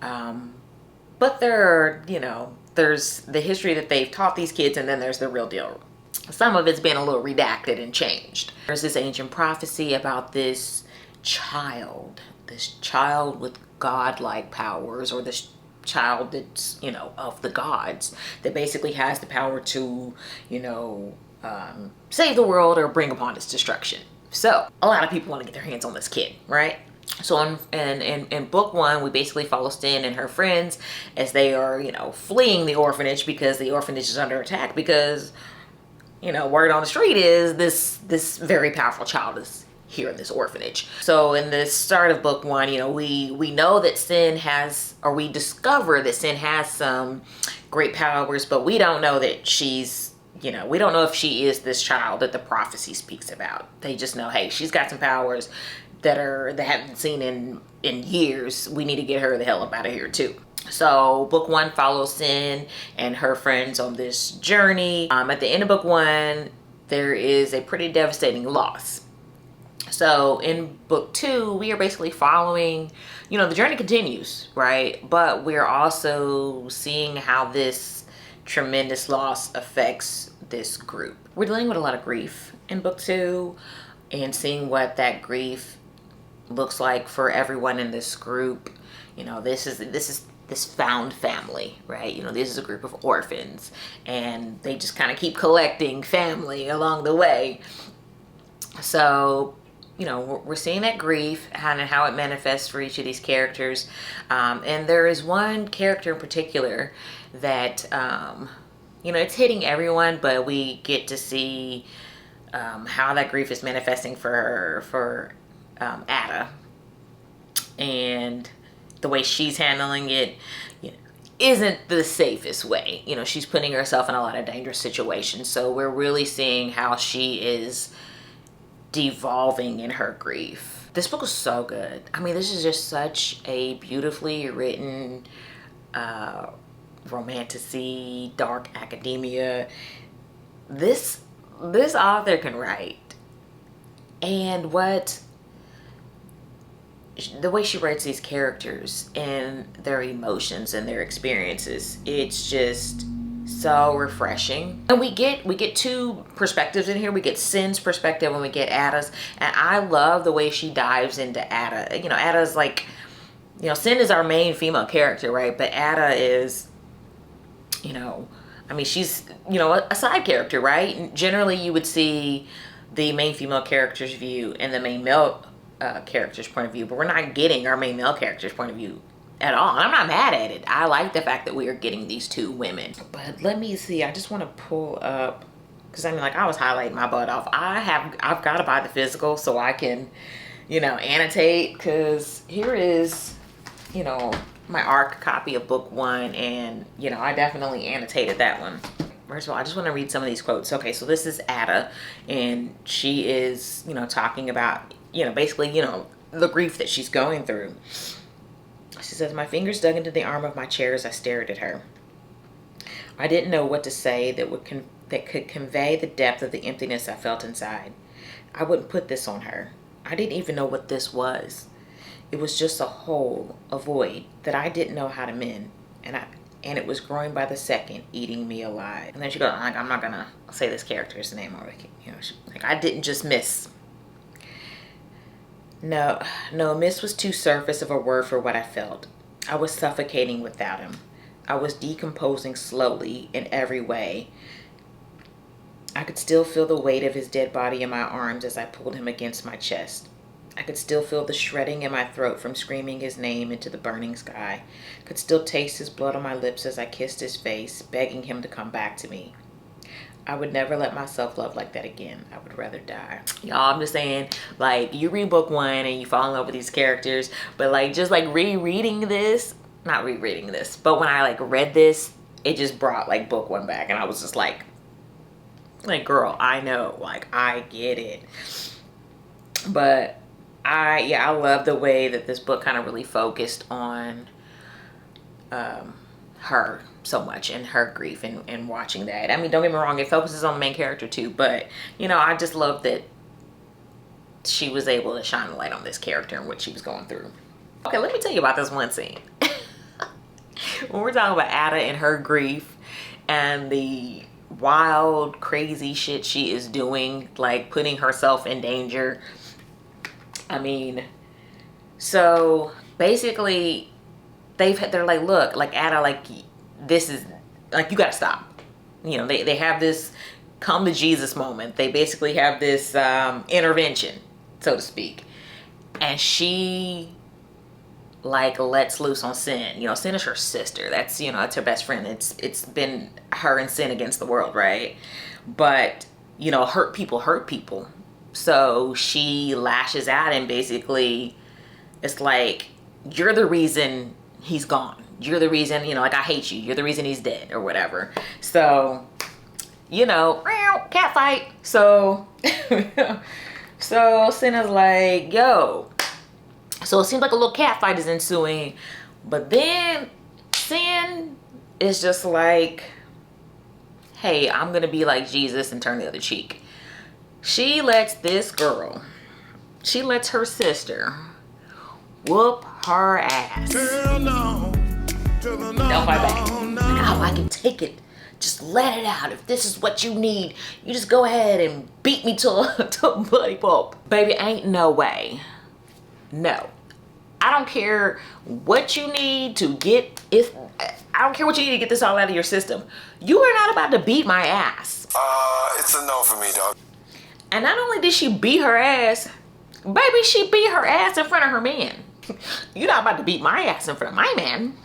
But there are, you know, there's the history that they've taught these kids, and then there's the real deal. Some of it's been a little redacted and changed. There's this ancient prophecy about this child with godlike powers, or this child that's, you know, of the gods, that basically has the power to, you know, save the world or bring upon its destruction. So a lot of people want to get their hands on this kid, right? So in book 1, we basically follow Sin and her friends as they are, you know, fleeing the orphanage because the orphanage is under attack, because you know, word on the street is this very powerful child is here in this orphanage. So in the start of book one, you know, we know that Sin has, or we discover that Sin has some great powers, but we don't know that she's, you know, we don't know if she is this child that the prophecy speaks about. They just know, hey, she's got some powers that haven't been seen in years. We need to get her the hell up out of here too. So book one follows Sin and her friends on this journey. At the end of book one, there is a pretty devastating loss. So in book two, we are basically following, you know, the journey continues, right? But we're also seeing how this tremendous loss affects this group. We're dealing with a lot of grief in book two and seeing what that grief looks like for everyone in this group. You know, this is this found family, right? You know, this is a group of orphans and they just kind of keep collecting family along the way. So, you know, we're seeing that grief and how it manifests for each of these characters. And there is one character in particular that, you know, it's hitting everyone, but we get to see how that grief is manifesting for Ada. And the way she's handling it, you know, isn't the safest way. You know, she's putting herself in a lot of dangerous situations. So we're really seeing how she is devolving in her grief. This book is so good. I mean, this is just such a beautifully written romantasy, dark academia. This author can write. And the way she writes these characters and their emotions and their experiences, it's just so refreshing. And we get two perspectives in here. We get Sin's perspective and we get Ada's. And I love the way she dives into Ada. You know, Ada's like, you know, Sin is our main female character, right? But Ada is, you know, I mean, she's, you know, a side character, right? Generally, you would see the main female character's view and the main male character's point of view, but we're not getting our main male character's point of view at all. And I'm not mad at it. I like the fact that we are getting these two women. But let me see. I just want to pull up, because I mean, like, I was highlighting my butt off. I've got to buy the physical so I can, you know, annotate, because here is, you know, my ARC copy of book one, and, you know, I definitely annotated that one. First of all, I just want to read some of these quotes. Okay, so this is Ada, and she is, you know, talking about, you know, basically, you know, the grief that she's going through. She says, my fingers dug into the arm of my chair as I stared at her. I didn't know what to say that could convey the depth of the emptiness I felt inside. I wouldn't put this on her. I didn't even know what this was. It was just a hole, a void that I didn't know how to mend. And it was growing by the second, eating me alive. And then she goes, like, I'm not gonna say this character's name, or, you know, like, I didn't just miss. No, miss was too surface of a word for what I felt. I was suffocating without him. I was decomposing slowly in every way. I could still feel the weight of his dead body in my arms as I pulled him against my chest. I could still feel the shredding in my throat from screaming his name into the burning sky. Could still taste his blood on my lips as I kissed his face, begging him to come back to me. I would never let myself love like that again. I would rather die. Y'all, I'm just saying, like, you read book one and you fall in love with these characters, but, like, just, like, rereading this, not rereading this, but when I, like, read this, it just brought, like, book one back, and I was just like, girl, I know, like, I get it. But I love the way that this book kind of really focused on her so much and her grief and watching that. I mean, don't get me wrong, it focuses on the main character too, but, you know, I just love that she was able to shine a light on this character and what she was going through. Okay, let me tell you about this one scene. When we're talking about Ada and her grief and the wild, crazy shit she is doing, like putting herself in danger. I mean, so basically they're like, look, like, Ada, like, this is, like, you gotta stop. You know, they have this come to Jesus moment. They basically have this intervention, so to speak. And she, like, lets loose on Sin. You know, Sin is her sister. That's, you know, that's her best friend. It's been her and Sin against the world, right? But you know, hurt people. So she lashes out and basically it's like, you're the reason he's gone. You're the reason, you know, like, I hate you. You're the reason he's dead or whatever. So, you know, cat fight. So, so Senna's like, yo. So it seems like a little cat fight is ensuing. But then Sin is just like, hey, I'm going to be like Jesus and turn the other cheek. She lets this girl, she lets her sister whoop her ass. Girl, no. Girl, no, don't fight back. No. Like, oh, I can take it. Just let it out. If this is what you need, you just go ahead and beat me till bloody pulp. Baby, ain't no way. No. I don't care what you need to get, I don't care what you need to get this all out of your system. You are not about to beat my ass. It's a no for me, dog. And not only did she beat her ass, baby, she beat her ass in front of her man. You're not about to beat my ass in front of my man.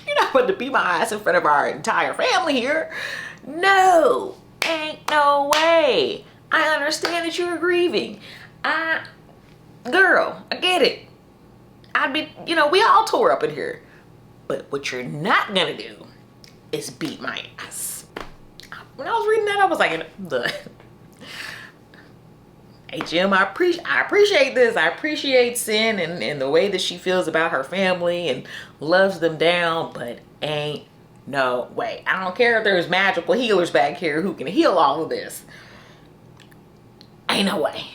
You're not about to beat my ass in front of our entire family here. No, ain't no way. I understand that you're grieving. Girl, I get it. I'd be, you know, we all tore up in here. But what you're not gonna do is beat my ass. When I was reading that, I was like, hey Jim, I appreciate this. I appreciate Sin and the way that she feels about her family and loves them down, but ain't no way. I don't care if there's magical healers back here who can heal all of this. Ain't no way.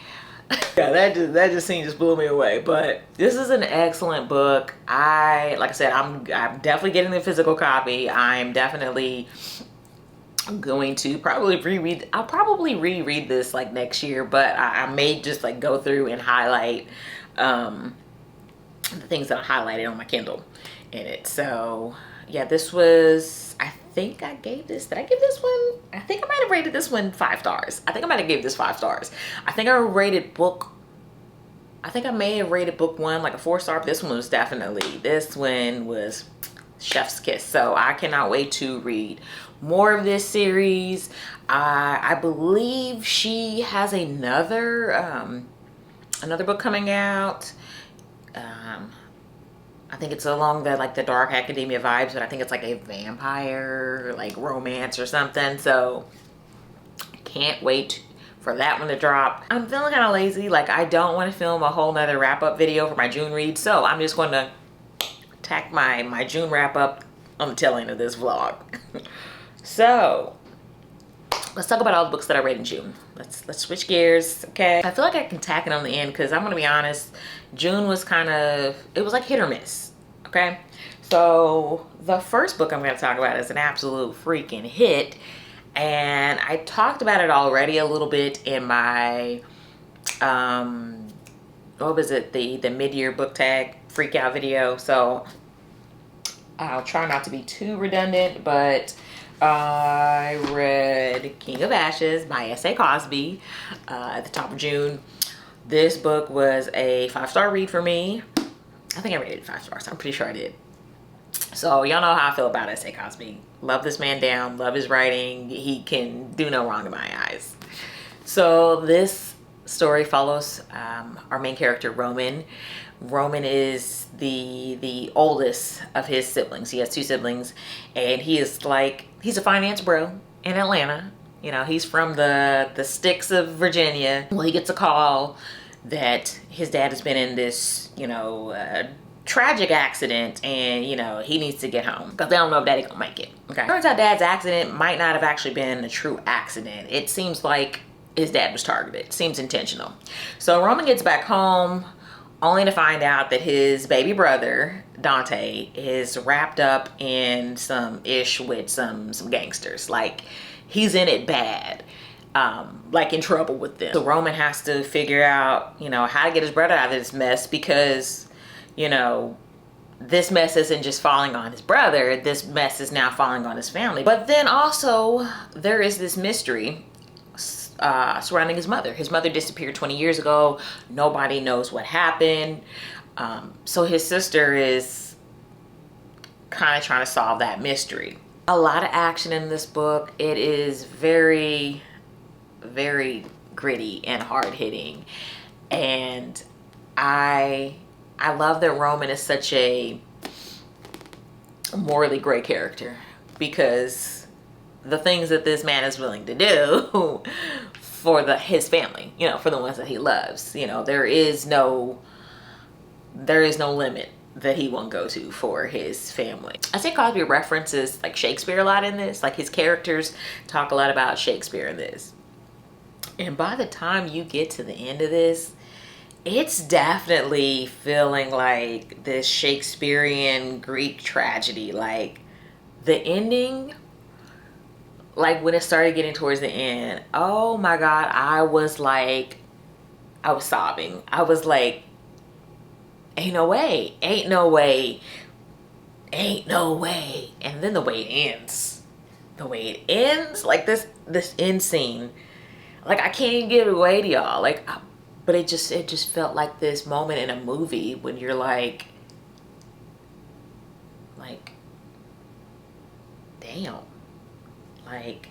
Yeah, that just scene just blew me away. But this is an excellent book. Like I said, I'm definitely getting the physical copy. I'm definitely going to probably reread. I'll probably reread this like next year, but I may just like go through and highlight the things that I highlighted on my Kindle in it. So yeah, this was, I think I gave this, did I give this one? I think I might have rated this one 5 stars. I think I might have gave this 5 stars. I think I rated book, I think I may have rated book 1 like a 4-star, but this one was chef's kiss. So I cannot wait to read more of this series. I believe she has another book coming out. I think it's along the dark academia vibes, but I think it's like a vampire like romance or something. So can't wait for that one to drop. I'm feeling kind of lazy. Like, I don't want to film a whole nother wrap up video for my June read, so I'm just going to tack my June wrap up on the tail end of this vlog. So let's talk about all the books that I read in June. Let's switch gears, okay? I feel like I can tack it on the end because I'm gonna be honest, June was it was like hit or miss, okay? So the first book I'm gonna talk about is an absolute freaking hit, and I talked about it already a little bit in my, what was it, the mid-year book tag freak out video. So I'll try not to be too redundant, but I read King of Ashes by S.A. Cosby at the top of June. This book was a 5-star read for me. I think I rated it 5 stars. I'm pretty sure I did. So y'all know how I feel about S.A. Cosby. Love this man down. Love his writing. He can do no wrong in my eyes. So this story follows our main character, Roman. Roman is the oldest of his siblings. He has 2 siblings, and he's a finance bro in Atlanta. You know, he's from the sticks of Virginia. Well, he gets a call that his dad has been in this, you know, tragic accident, and you know, he needs to get home because they don't know if daddy gonna make it. Okay, turns out dad's accident might not have actually been a true accident. It seems like his dad was targeted. It seems intentional. So Roman gets back home only to find out that his baby brother Dante is wrapped up in some ish with some gangsters. Like, he's in it bad, like in trouble with them. So Roman has to figure out, you know, how to get his brother out of this mess, because, you know, this mess isn't just falling on his brother, this mess is now falling on his family. But then also there is this mystery surrounding his mother. His mother disappeared 20 years ago. Nobody knows what happened. So his sister is kind of trying to solve that mystery. A lot of action in this book. It is very very gritty and hard hitting. And I love that Roman is such a morally gray character, because the things that this man is willing to do for his family, you know, for the ones that he loves, you know, there is no limit that he won't go to for his family. I think Cosby references like Shakespeare a lot in this. Like, his characters talk a lot about Shakespeare in this. And by the time you get to the end of this, it's definitely feeling like this Shakespearean Greek tragedy. Like, the ending, like when it started getting towards the end, oh my God, I was sobbing. I was like, ain't no way, ain't no way, ain't no way. And then the way it ends, like this end scene, like I can't even give it away to y'all. Like, but it just felt like this moment in a movie when you're like, damn, like,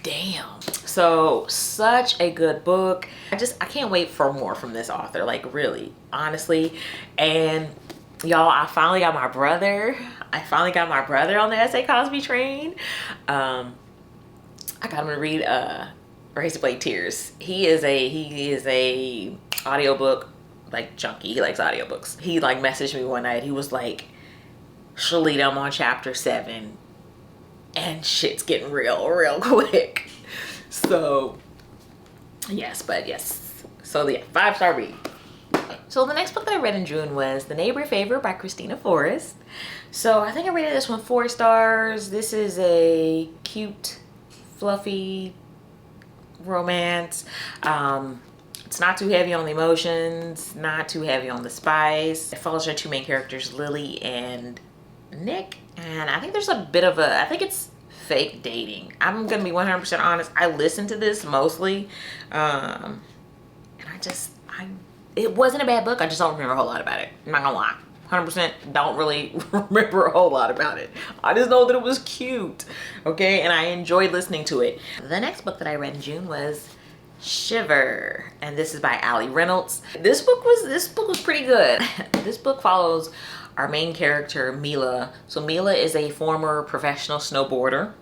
damn. So such a good book. I can't wait for more from this author, like, really, honestly. And y'all, I finally got my brother on the S.A. Cosby train. I got him to read Razor Blade Tears. He is a audiobook like junkie. He likes audiobooks. He like messaged me one night. He was like, Shalita, I'm on chapter 7 and shit's getting real quick. So yes. So yeah, 5-star read. So the next book that I read in June was The Neighbor Favor by Christina Forrest. So I think I rated this one 4 stars. This is a cute, fluffy romance. It's not too heavy on the emotions, not too heavy on the spice. It follows our 2 main characters, Lily and Nick. And I think there's a bit of I think it's fake dating. I'm gonna be 100% honest. I listened to this mostly, and it wasn't a bad book. I just don't remember a whole lot about it. I'm not gonna lie. 100% don't really remember a whole lot about it. I just know that it was cute, okay? And I enjoyed listening to it. The next book that I read in June was Shiver, and this is by Allie Reynolds. This book was pretty good. This book follows our main character, Mila. So Mila is a former professional snowboarder.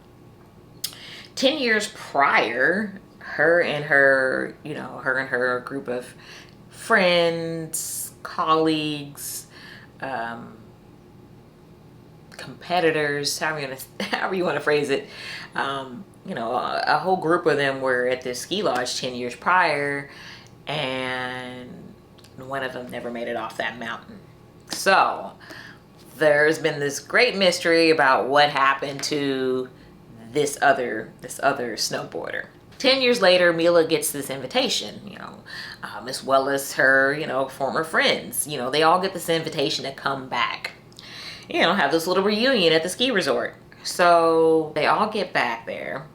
10 years prior, her and her group of friends, colleagues, competitors, however you want to phrase it, a whole group of them were at this ski lodge 10 years prior, and one of them never made it off that mountain. So there's been this great mystery about what happened to this other snowboarder. 10 years later, Mila gets this invitation, as well as her, former friends. They all get this invitation to come back, have this little reunion at the ski resort. So they all get back there,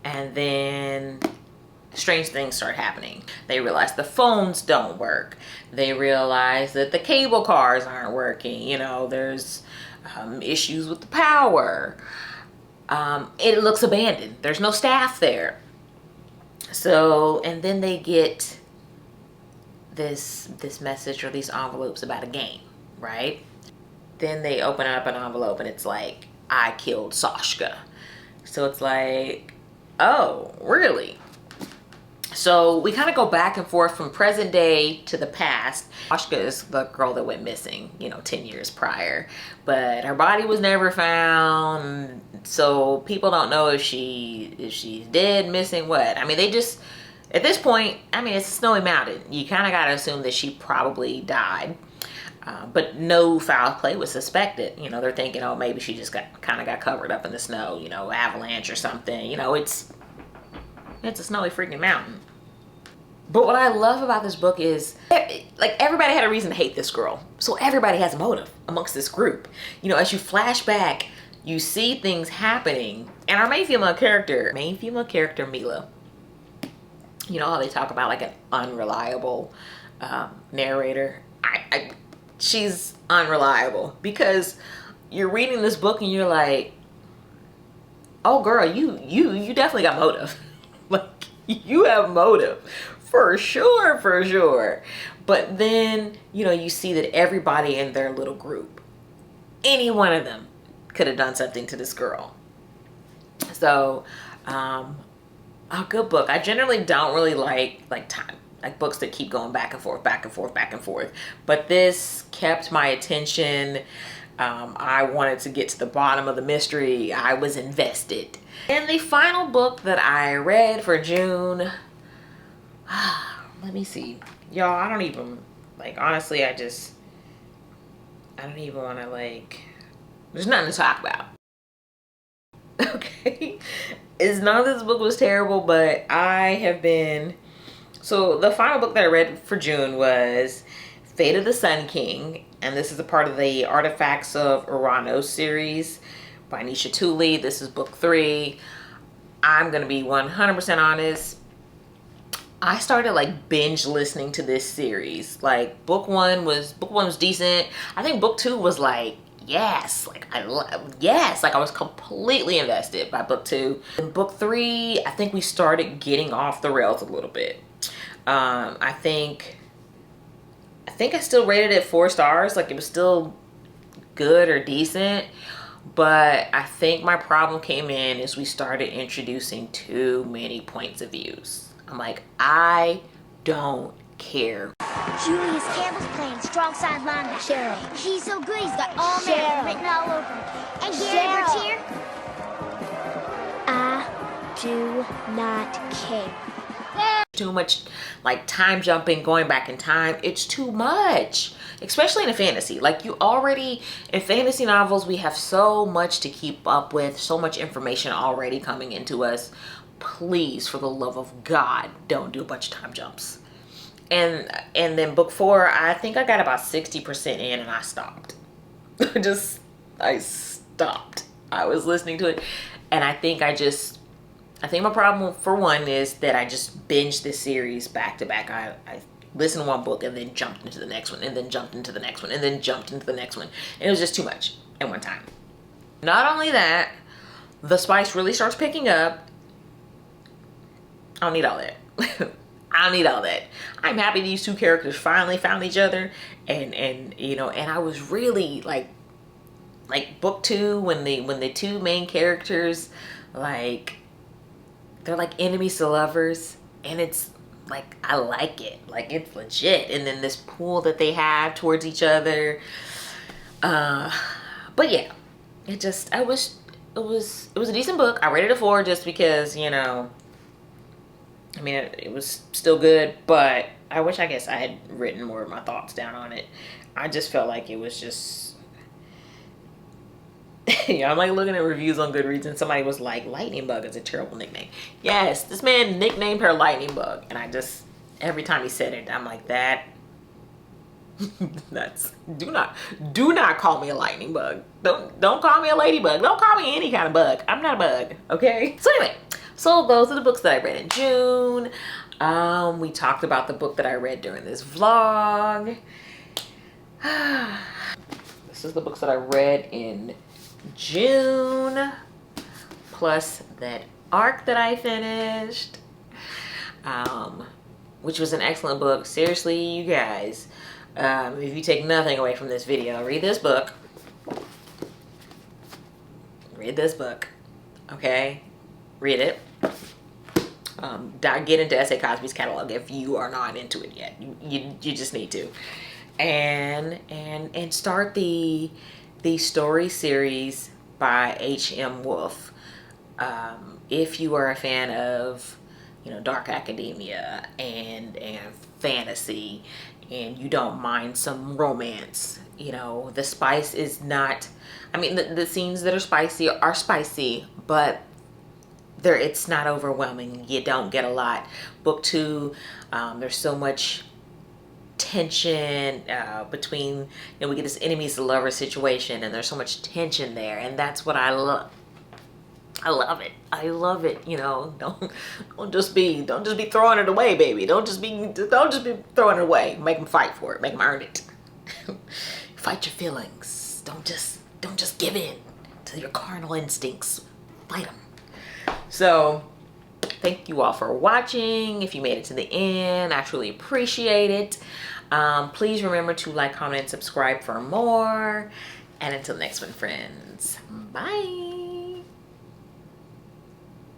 and then strange things start happening. They realize the phones don't work. They realize that the cable cars aren't working. There's issues with the power. It looks abandoned. There's no staff there. So, and then they get this message or these envelopes about a game, right? Then they open up an envelope and it's like, I killed Sashka. So it's like, oh, really? So we kind of go back and forth from present day to the past. Sashka is the girl that went missing, 10 years prior. But her body was never found. So people don't know if she's dead, missing, what. I mean, they just, at this point, it's a snowy mountain. You kind of got to assume that she probably died. But no foul play was suspected. They're thinking, oh, maybe she just got covered up in the snow, avalanche or something. It's a snowy freaking mountain. But what I love about this book is, like, everybody had a reason to hate this girl. So everybody has a motive amongst this group. As you flash back, you see things happening. And our main female character, Mila, how they talk about like an unreliable narrator. She's unreliable, because you're reading this book and you're like, oh girl, you definitely got motive. You have motive. For sure, for sure. But then, you know, you see that everybody in their little group, any one of them could have done something to this girl. So, a good book. I generally don't really like time, like books that keep going back and forth, back and forth, back and forth. But this kept my attention. I wanted to get to the bottom of the mystery. I was invested. And the final book that I read for June, let me see. Y'all, I don't even, like, honestly, I don't even want to, like, there's nothing to talk about. Okay. It's none of this book was terrible, but I have been, so the final book that I read for June was Fate of the Sun King, and this is a part of the Artifacts of Uranus series by Nisha Tooley. This is book 3. I'm gonna be 100% honest. I started like binge listening to this series. Like book one was decent. I think book 2 was like, yes, like yes, like I was completely invested by book 2. In book 3, I think we started getting off the rails a little bit. I think I still rated it 4 stars. Like it was still good or decent, but I think my problem came in as we started introducing too many points of views. I'm like, I don't care. Julius Campbell's playing strong side linebacker. Cheryl. He's so good, he's got all American written all over him. And Gary Bertier? I do not care. Too much like time jumping, going back in time. It's too much, especially in a fantasy. Like you already, in fantasy novels, we have so much to keep up with, so much information already coming into us. Please, for the love of God, don't do a bunch of time jumps. And then book 4, I think I got about 60% in and I stopped. I stopped. I was listening to it and I think my problem for one is that I just binged this series back to back. I listened to one book and then jumped into the next one and then jumped into the next one and then jumped into the next one. And it was just too much at one time. Not only that, the spice really starts picking up. I don't need all that. I don't need all that. I'm happy these two characters finally found each other, and you know, and I was really like book 2 when the two main characters, like, they're like enemies to lovers, and it's like, I like it, like it's legit. And then this pull that they have towards each other. But yeah, it was a decent book. I rated it a 4 just because, you know, I mean, it was still good, but I guess I had written more of my thoughts down on it. I just felt like it was just, yeah, I'm like looking at reviews on Goodreads and somebody was like, Lightning Bug is a terrible nickname. Yes, this man nicknamed her Lightning Bug. And I just, every time he said it, I'm like, do not call me a lightning bug. Don't call me a ladybug. Don't call me any kind of bug. I'm not a bug, okay? So anyway, so those are the books that I read in June. We talked about the book that I read during this vlog. This is the books that I read in June, plus that arc that I finished, which was an excellent book. Seriously, you guys, if you take nothing away from this video, read this book. Read this book, okay? Read it. Get into S.A. Cosby's catalog if you are not into it yet. You just need to, and start the story series by H.M. Wolf. If you are a fan of, you know, dark academia and fantasy, and you don't mind some romance, you know, the spice is not, I mean, the scenes that are spicy, but it's not overwhelming. You don't get a lot. Book 2, there's so much tension between, you know, we get this enemies to lovers situation, and there's so much tension there, and that's what I love. I love it. I love it. You know, don't just be throwing it away, baby. Don't just be throwing it away. Make them fight for it. Make them earn it. Fight your feelings. Don't just give in to your carnal instincts. Fight them. So thank you all for watching. If you made it to the end, I truly appreciate it. Please remember to like, comment, and subscribe for more. And until next one, friends, bye.